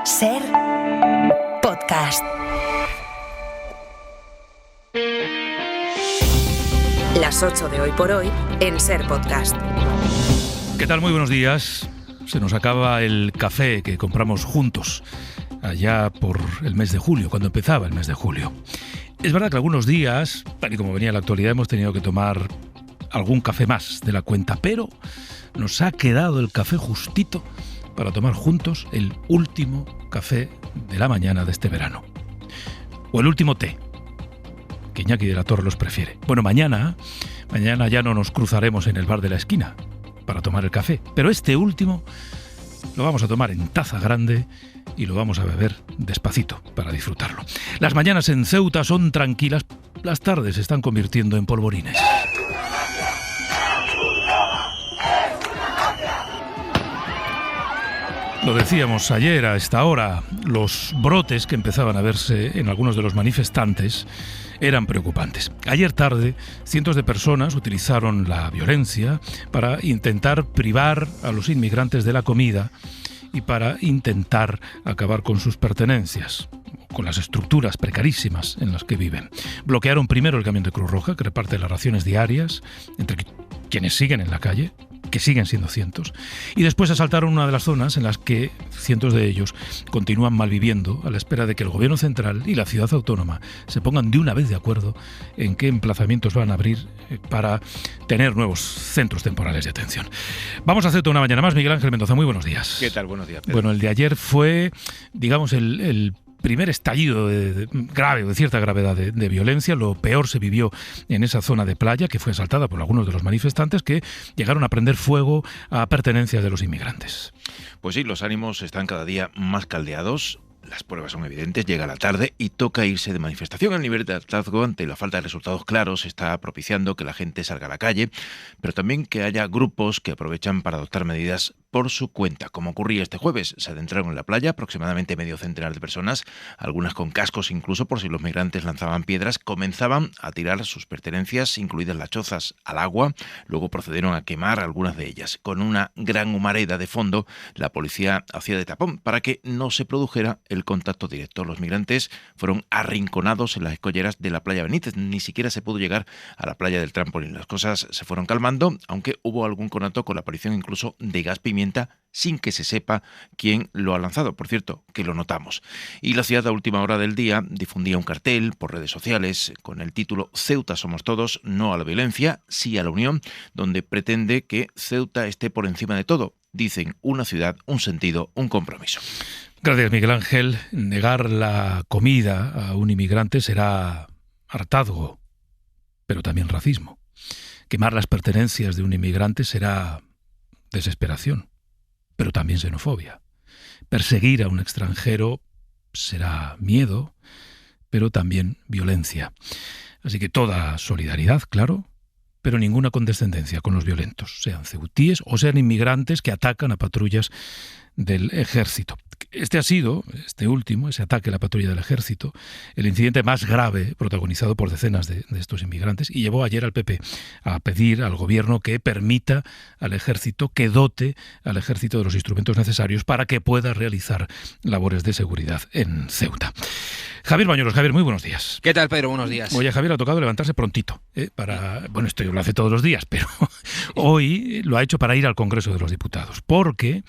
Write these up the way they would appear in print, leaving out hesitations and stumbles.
Ser Podcast. Las 8 de hoy por hoy en Ser Podcast. ¿Qué tal? Muy buenos días. Se nos acaba el café que compramos juntos allá por el mes de julio, cuando empezaba el mes de julio. Es verdad que algunos días, tal y como venía la actualidad, hemos tenido que tomar algún café más de la cuenta, pero nos ha quedado el café justito para tomar juntos el último café de la mañana de este verano. O el último té, que Iñaki de la Torre los prefiere. Bueno, mañana ya no nos cruzaremos en el bar de la esquina para tomar el café, pero este último lo vamos a tomar en taza grande y lo vamos a beber despacito para disfrutarlo. Las mañanas en Ceuta son tranquilas, las tardes se están convirtiendo en polvorines. Lo decíamos ayer a esta hora, los brotes que empezaban a verse en algunos de los manifestantes eran preocupantes. Ayer tarde, cientos de personas utilizaron la violencia para intentar privar a los inmigrantes de la comida y para intentar acabar con sus pertenencias, con las estructuras precarísimas en las que viven. Bloquearon primero el camión de Cruz Roja, que reparte las raciones diarias entre quienes siguen en la calle, que siguen siendo cientos, y después asaltaron una de las zonas en las que cientos de ellos continúan malviviendo a la espera de que el gobierno central y la ciudad autónoma se pongan de una vez de acuerdo en qué emplazamientos van a abrir para tener nuevos centros temporales de atención. Vamos a hacer una mañana más. Miguel Ángel Mendoza, muy buenos días. ¿Qué tal? Buenos días, Pedro. Bueno, el de ayer fue, digamos, el primer estallido de cierta gravedad de violencia. Lo peor se vivió en esa zona de playa, que fue asaltada por algunos de los manifestantes que llegaron a prender fuego a pertenencias de los inmigrantes. Pues sí, los ánimos están cada día más caldeados. Las pruebas son evidentes, llega la tarde y toca irse de manifestación. El nivel de hartazgo ante la falta de resultados claros está propiciando que la gente salga a la calle, pero también que haya grupos que aprovechan para adoptar medidas por su cuenta, como ocurría este jueves. Se adentraron en la playa aproximadamente medio centenar de personas, algunas con cascos incluso por si los migrantes lanzaban piedras. Comenzaban a tirar sus pertenencias, incluidas las chozas, al agua. Luego procedieron a quemar algunas de ellas. Con una gran humareda de fondo, la policía hacía de tapón para que no se produjera el contacto directo. Los migrantes fueron arrinconados en las escolleras de la playa Benítez. Ni siquiera se pudo llegar a la playa del Trampolín. Las cosas se fueron calmando, aunque hubo algún conato con la aparición incluso de gas pimienta sin que se sepa quién lo ha lanzado. Por cierto, que lo notamos. Y la ciudad a última hora del día difundía un cartel por redes sociales con el título Ceuta somos todos, no a la violencia, sí a la unión, donde pretende que Ceuta esté por encima de todo. Dicen una ciudad, un sentido, un compromiso. Gracias, Miguel Ángel. Negar la comida a un inmigrante será hartazgo, pero también racismo. Quemar las pertenencias de un inmigrante será desesperación, pero también xenofobia. Perseguir a un extranjero será miedo, pero también violencia. Así que toda solidaridad, claro, pero ninguna condescendencia con los violentos, sean ceutíes o sean inmigrantes que atacan a patrullas del ejército. Este último, ese ataque a la patrulla del ejército, el incidente más grave protagonizado por decenas de estos inmigrantes, y llevó ayer al PP a pedir al gobierno que permita al ejército, que dote al ejército de los instrumentos necesarios para que pueda realizar labores de seguridad en Ceuta. Javier Bañuelos. Javier, muy buenos días. ¿Qué tal, Pedro? Buenos días. Oye, Javier ha tocado levantarse prontito, bueno, esto lo hace todos los días, pero hoy lo ha hecho para ir al Congreso de los Diputados, porque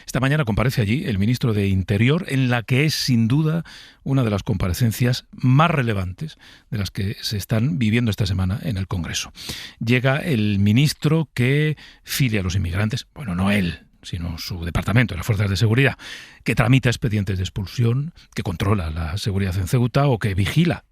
esta mañana comparece allí el ministro de Interior, en la que es sin duda una de las comparecencias más relevantes de las que se están viviendo esta semana en el Congreso. Llega el ministro que filia a los inmigrantes, bueno, no él, sino su departamento, las fuerzas de seguridad, que tramita expedientes de expulsión, que controla la seguridad en Ceuta o que vigilaba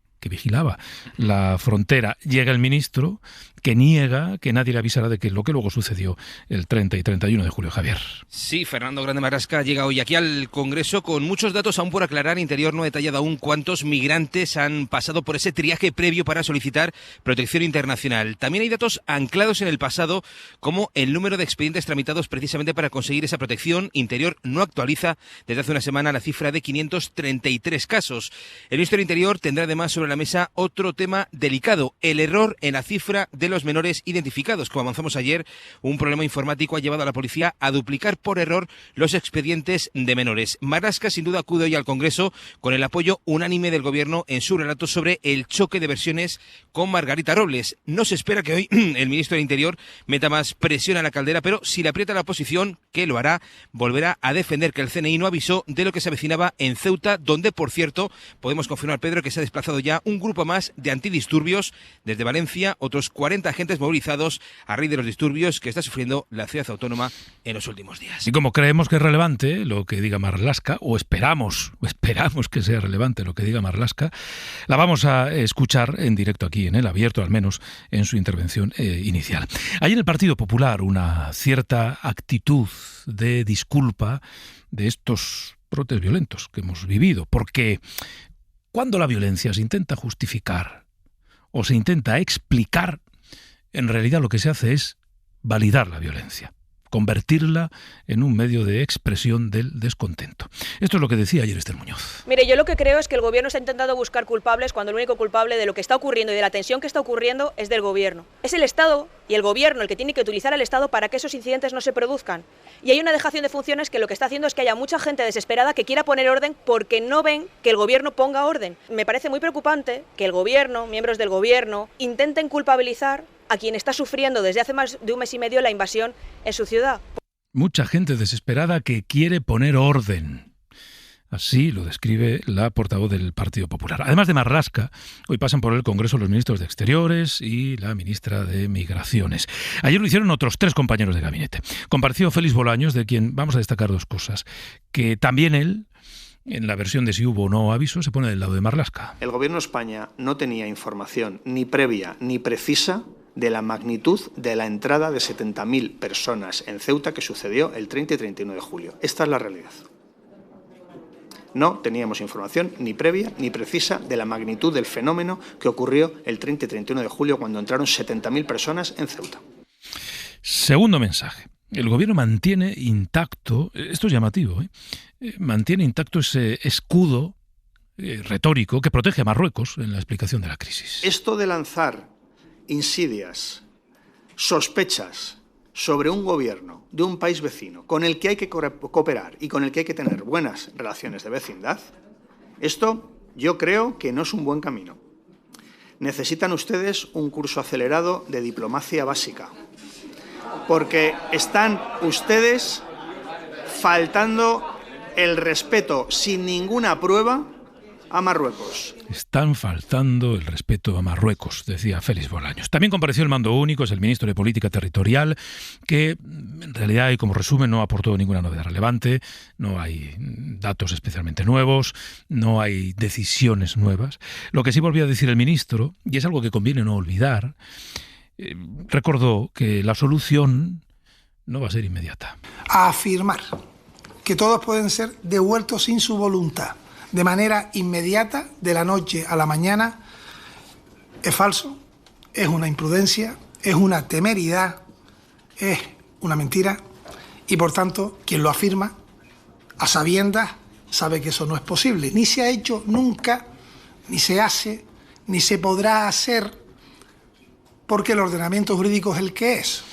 la frontera. Llega el ministro que niega que nadie le avisará de que lo que luego sucedió el 30 y 31 de julio. Javier. Sí, Fernando Grande Marrasca llega hoy aquí al Congreso con muchos datos aún por aclarar. Interior no ha detallado aún cuántos migrantes han pasado por ese triaje previo para solicitar protección internacional. También hay datos anclados en el pasado, como el número de expedientes tramitados precisamente para conseguir esa protección. Interior no actualiza desde hace una semana la cifra de 533 casos. El ministro del Interior tendrá además sobre la mesa otro tema delicado, el error en la cifra de los menores identificados. Como avanzamos ayer, un problema informático ha llevado a la policía a duplicar por error los expedientes de menores. Marlaska sin duda acude hoy al Congreso con el apoyo unánime del Gobierno en su relato sobre el choque de versiones con Margarita Robles. No se espera que hoy el ministro del Interior meta más presión a la caldera, pero si le aprieta la oposición, que lo hará, volverá a defender que el CNI no avisó de lo que se avecinaba en Ceuta, donde, por cierto, podemos confirmar, Pedro, que se ha desplazado ya un grupo más de antidisturbios desde Valencia, otros 40 agentes movilizados a raíz de los disturbios que está sufriendo la ciudad autónoma en los últimos días. Y como creemos que es relevante lo que diga Marlaska, o esperamos que sea relevante lo que diga Marlaska, la vamos a escuchar en directo aquí, en El Abierto, al menos en su intervención inicial. Hay en el Partido Popular una cierta actitud de disculpa de estos brotes violentos que hemos vivido, porque cuando la violencia se intenta justificar o se intenta explicar, en realidad lo que se hace es validar la violencia, convertirla en un medio de expresión del descontento. Esto es lo que decía ayer Esther Muñoz. Mire, yo lo que creo es que el Gobierno está intentando buscar culpables cuando el único culpable de lo que está ocurriendo y de la tensión que está ocurriendo es del Gobierno. Es el Estado y el Gobierno el que tiene que utilizar al Estado para que esos incidentes no se produzcan. Y hay una dejación de funciones que lo que está haciendo es que haya mucha gente desesperada que quiera poner orden porque no ven que el Gobierno ponga orden. Me parece muy preocupante que el Gobierno, miembros del Gobierno, intenten culpabilizar a quien está sufriendo desde hace más de un mes y medio la invasión en su ciudad. Mucha gente desesperada que quiere poner orden. Así lo describe la portavoz del Partido Popular. Además de Marlaska, hoy pasan por el Congreso los ministros de Exteriores y la ministra de Migraciones. Ayer lo hicieron otros 3 compañeros de gabinete. Compareció Félix Bolaños, de quien vamos a destacar 2 cosas. Que también él, en la versión de si hubo o no aviso, se pone del lado de Marlaska. El Gobierno de España no tenía información ni previa ni precisa de la magnitud de la entrada de 70.000 personas en Ceuta que sucedió el 30 y 31 de julio. Esta es la realidad. No teníamos información ni previa ni precisa de la magnitud del fenómeno que ocurrió el 30 y 31 de julio cuando entraron 70.000 personas en Ceuta. Segundo mensaje. El Gobierno mantiene intacto, esto es llamativo, mantiene intacto ese escudo retórico que protege a Marruecos en la explicación de la crisis. Esto de lanzar insidias, sospechas sobre un gobierno de un país vecino con el que hay que cooperar y con el que hay que tener buenas relaciones de vecindad, esto yo creo que no es un buen camino. Necesitan ustedes un curso acelerado de diplomacia básica, porque están ustedes faltando el respeto sin ninguna prueba a Marruecos. Están faltando el respeto a Marruecos, decía Félix Bolaños. También compareció el mando único, es el ministro de Política Territorial, que en realidad, y como resumen, no aportó ninguna novedad relevante, no hay datos especialmente nuevos, no hay decisiones nuevas. Lo que sí volvió a decir el ministro, y es algo que conviene no olvidar, recordó que la solución no va a ser inmediata. A afirmar que todos pueden ser devueltos sin su voluntad, de manera inmediata, de la noche a la mañana, es falso, es una imprudencia, es una temeridad, es una mentira y, por tanto, quien lo afirma, a sabiendas, sabe que eso no es posible. Ni se ha hecho nunca, ni se hace, ni se podrá hacer, porque el ordenamiento jurídico es el que es.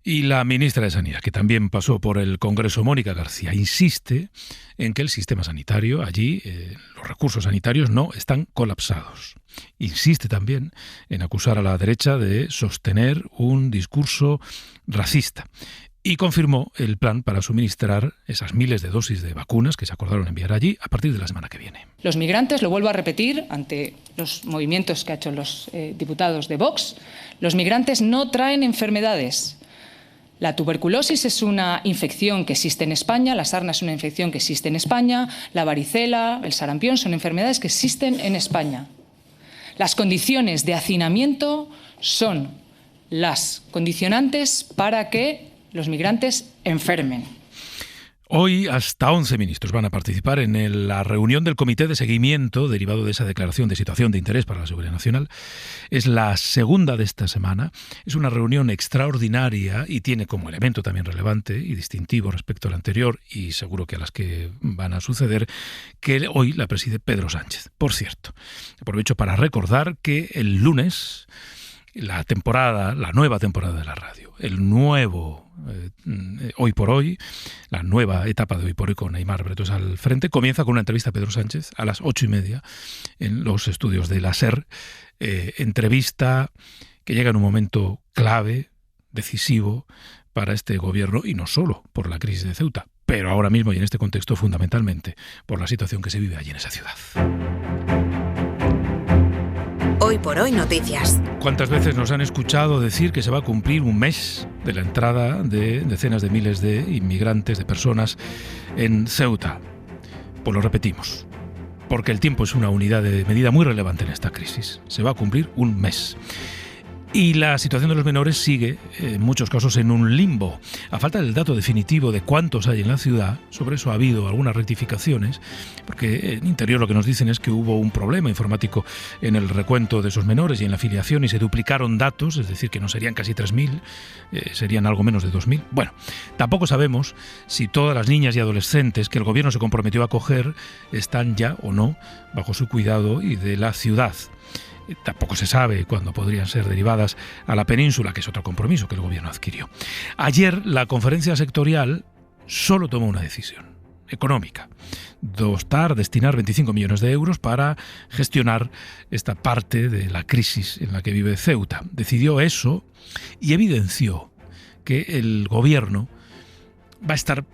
Y la ministra de Sanidad, que también pasó por el Congreso, Mónica García, insiste en que el sistema sanitario, allí los recursos sanitarios no están colapsados. Insiste también en acusar a la derecha de sostener un discurso racista. Y confirmó el plan para suministrar esas miles de dosis de vacunas que se acordaron enviar allí a partir de la semana que viene. Los migrantes, lo vuelvo a repetir ante los movimientos que han hecho los diputados de Vox, los migrantes no traen enfermedades. La tuberculosis es una infección que existe en España, la sarna es una infección que existe en España, la varicela, el sarampión son enfermedades que existen en España. Las condiciones de hacinamiento son las condicionantes para que los migrantes enfermen. Hoy hasta 11 ministros van a participar en la reunión del Comité de Seguimiento derivado de esa declaración de situación de interés para la seguridad nacional. Es la segunda de esta semana. Es una reunión extraordinaria y tiene como elemento también relevante y distintivo respecto a la anterior y seguro que a las que van a suceder, que hoy la preside Pedro Sánchez. Por cierto, aprovecho para recordar que el lunes la nueva temporada de la radio, el nuevo Hoy por Hoy, la nueva etapa de Hoy por Hoy con Aimar Bretos al frente, comienza con una entrevista a Pedro Sánchez a las 8:30 en los estudios de la SER. Entrevista que llega en un momento clave, decisivo para este gobierno y no solo por la crisis de Ceuta, pero ahora mismo y en este contexto fundamentalmente por la situación que se vive allí en esa ciudad. Hoy por Hoy Noticias. ¿Cuántas veces nos han escuchado decir que se va a cumplir un mes de la entrada de decenas de miles de inmigrantes, de personas en Ceuta? Pues lo repetimos, porque el tiempo es una unidad de medida muy relevante en esta crisis. Se va a cumplir un mes. Y la situación de los menores sigue, en muchos casos, en un limbo. A falta del dato definitivo de cuántos hay en la ciudad, sobre eso ha habido algunas rectificaciones, porque en interior lo que nos dicen es que hubo un problema informático en el recuento de esos menores y en la afiliación y se duplicaron datos, es decir, que no serían casi 3.000, serían algo menos de 2.000. Bueno, tampoco sabemos si todas las niñas y adolescentes que el gobierno se comprometió a acoger están ya o no bajo su cuidado y de la ciudad. Tampoco se sabe cuándo podrían ser derivadas a la península, que es otro compromiso que el gobierno adquirió. Ayer la conferencia sectorial solo tomó una decisión económica: destinar 25 millones de euros para gestionar esta parte de la crisis en la que vive Ceuta. Decidió eso y evidenció que el gobierno va a estar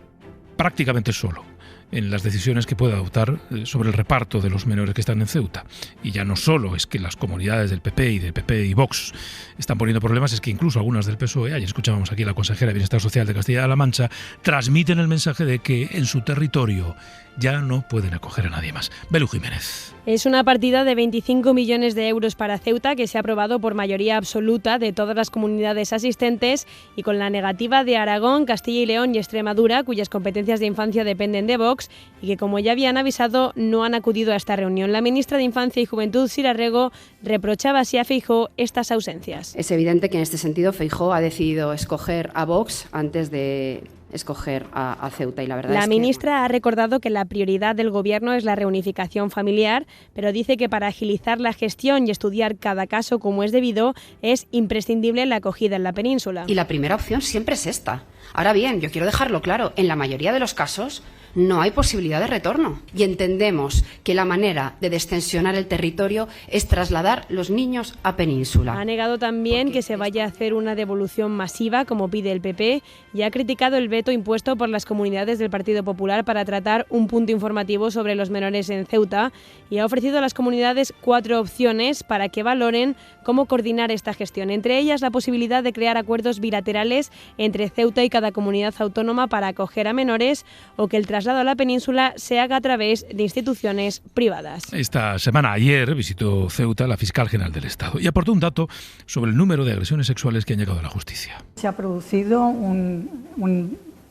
prácticamente solo en las decisiones que pueda adoptar sobre el reparto de los menores que están en Ceuta. Y ya no solo es que las comunidades del PP y Vox están poniendo problemas, es que incluso algunas del PSOE, ayer escuchábamos aquí a la consejera de Bienestar Social de Castilla-La Mancha, transmiten el mensaje de que en su territorio ya no pueden acoger a nadie más. Belu Jiménez. Es una partida de 25 millones de euros para Ceuta que se ha aprobado por mayoría absoluta de todas las comunidades asistentes y con la negativa de Aragón, Castilla y León y Extremadura, cuyas competencias de infancia dependen de Vox y que, como ya habían avisado, no han acudido a esta reunión. La ministra de Infancia y Juventud, Sira Rego, reprochaba así a Feijóo estas ausencias. Es evidente que en este sentido Feijóo ha decidido escoger a Vox antes de escoger a Ceuta y la verdad es que... La ministra ha recordado que la prioridad del gobierno es la reunificación familiar, pero dice que para agilizar la gestión y estudiar cada caso como es debido, es imprescindible la acogida en la península. Y la primera opción siempre es esta. Ahora bien, yo quiero dejarlo claro, en la mayoría de los casos no hay posibilidad de retorno y entendemos que la manera de destensionar el territorio es trasladar los niños a península. Ha negado también que se vaya a hacer una devolución masiva como pide el PP y ha criticado el veto impuesto por las comunidades del Partido Popular para tratar un punto informativo sobre los menores en Ceuta y ha ofrecido a las comunidades 4 opciones para que valoren cómo coordinar esta gestión, entre ellas la posibilidad de crear acuerdos bilaterales entre Ceuta y cada comunidad autónoma para acoger a menores o que el traslado a la península se haga a través de instituciones privadas. Esta semana, ayer, visitó Ceuta la fiscal general del Estado y aportó un dato sobre el número de agresiones sexuales que han llegado a la justicia. Se ha producido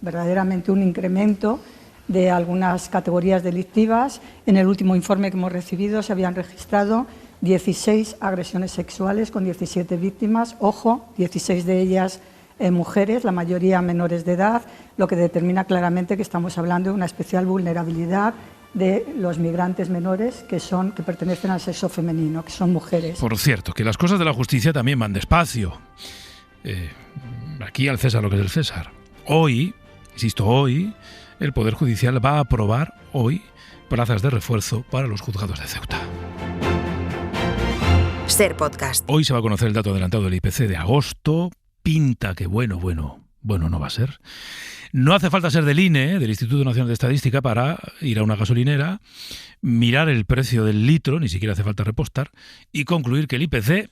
verdaderamente un incremento de algunas categorías delictivas. En el último informe que hemos recibido se habían registrado 16 agresiones sexuales con 17 víctimas, ojo, 16 de ellas mujeres, la mayoría menores de edad, lo que determina claramente que estamos hablando de una especial vulnerabilidad de los migrantes menores que pertenecen al sexo femenino, que son mujeres. Por cierto, que las cosas de la justicia también van despacio. Aquí al César lo que es del César. Hoy, insisto, hoy, el Poder Judicial va a aprobar hoy plazas de refuerzo para los juzgados de Ceuta. SER Podcast. Hoy se va a conocer el dato adelantado del IPC de agosto. Pinta que bueno no va a ser. No hace falta ser del INE, del Instituto Nacional de Estadística, para ir a una gasolinera, mirar el precio del litro, ni siquiera hace falta repostar, y concluir que el IPC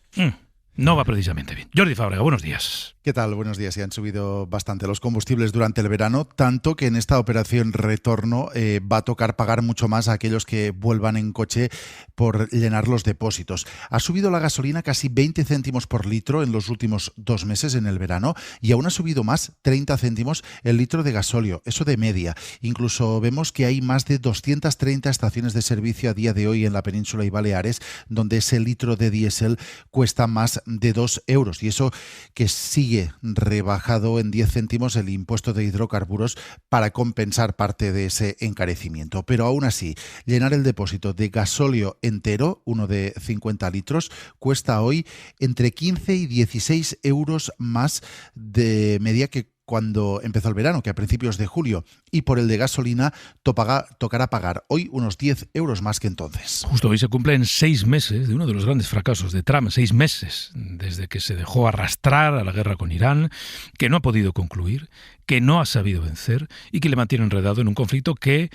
no va precisamente bien. Jordi Fábrega, buenos días. ¿Qué tal? Buenos días. Y han subido bastante los combustibles durante el verano, tanto que en esta operación retorno va a tocar pagar mucho más a aquellos que vuelvan en coche por llenar los depósitos. Ha subido la gasolina casi 20 céntimos por litro en los últimos 2 meses en el verano y aún ha subido más, 30 céntimos el litro de gasóleo, eso de media. Incluso vemos que hay más de 230 estaciones de servicio a día de hoy en la península y Baleares donde ese litro de diésel cuesta más de 2 euros y eso que sigue rebajado en 10 céntimos el impuesto de hidrocarburos para compensar parte de ese encarecimiento. Pero aún así, llenar el depósito de gasóleo entero, uno de 50 litros, cuesta hoy entre 15 y 16 euros más de media que cuando empezó el verano, que a principios de julio, y por el de gasolina tocará pagar hoy unos 10 euros más que entonces. Justo hoy se cumplen 6 meses de uno de los grandes fracasos de Trump, 6 meses desde que se dejó arrastrar a la guerra con Irán, que no ha podido concluir, que no ha sabido vencer y que le mantiene enredado en un conflicto que,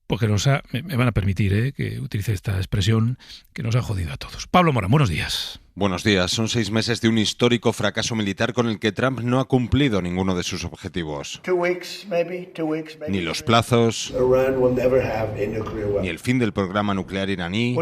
porque me van a permitir que utilice esta expresión, que nos ha jodido a todos. Pablo Morán, buenos días. Buenos días. Son 6 meses de un histórico fracaso militar con el que Trump no ha cumplido ninguno de sus objetivos. 2 weeks, maybe. Ni los plazos, ni el fin del programa nuclear iraní,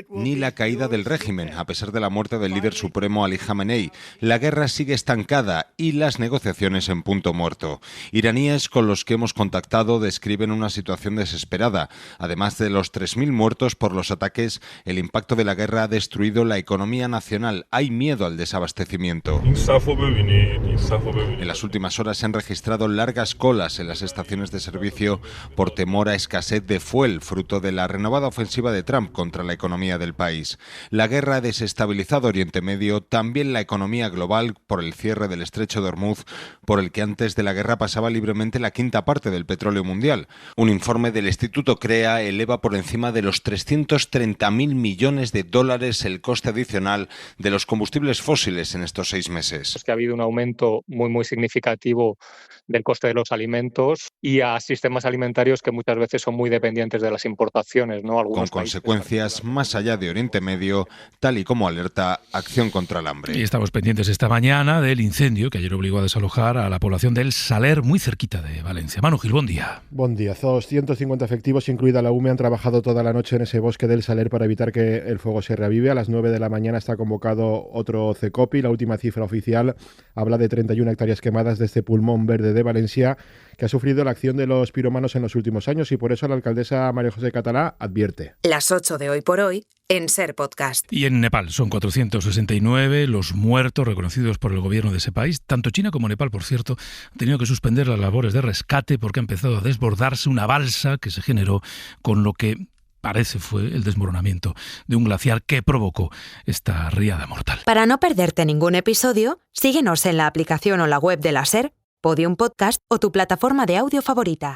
ni la caída del régimen, a pesar de la muerte del líder supremo Ali Khamenei. La guerra sigue estancada y las negociaciones en punto muerto. Iraníes con los que hemos contactado describen una situación desesperada. Además de los 3.000 muertos por los ataques, el impacto de la guerra ha destruido la economía nacional. Hay miedo al desabastecimiento. En las últimas horas se han registrado largas colas en las estaciones de servicio por temor a escasez de fuel, fruto de la renovada ofensiva de Trump contra la economía del país. La guerra ha desestabilizado Oriente Medio, también la economía global por el cierre del estrecho de Hormuz, por el que antes de la guerra pasaba libremente la quinta parte del petróleo mundial. Un informe del Instituto CREA eleva por encima de los 330.000 millones de dólares el coste adicional de los combustibles fósiles en estos 6 meses. Es que ha habido un aumento muy significativo del coste de los alimentos y a sistemas alimentarios que muchas veces son muy dependientes de las importaciones, ¿no? Con consecuencias más allá de Oriente Medio, tal y como alerta Acción contra el Hambre. Y estamos pendientes esta mañana del incendio que ayer obligó a desalojar a la población del Saler, muy cerquita de Valencia. Manu Gil, buen día. Buen día. 250 efectivos, incluida la UME, han trabajado toda la noche en ese bosque del Saler para evitar que el fuego se reavive. A las 9 de la mañana está convocado otro CECOPI. La última cifra oficial habla de 31 hectáreas quemadas de este pulmón verde de Valencia, que ha sufrido la acción de los piromanos en los últimos años y por eso la alcaldesa María José Catalá advierte. Las 8 de hoy por hoy en Ser Podcast. Y en Nepal son 469 los muertos reconocidos por el gobierno de ese país. Tanto China como Nepal, por cierto, han tenido que suspender las labores de rescate porque ha empezado a desbordarse una balsa que se generó con lo que parece fue el desmoronamiento de un glaciar que provocó esta riada mortal. Para no perderte ningún episodio, síguenos en la aplicación o la web de la SER, Podium Podcast o tu plataforma de audio favorita.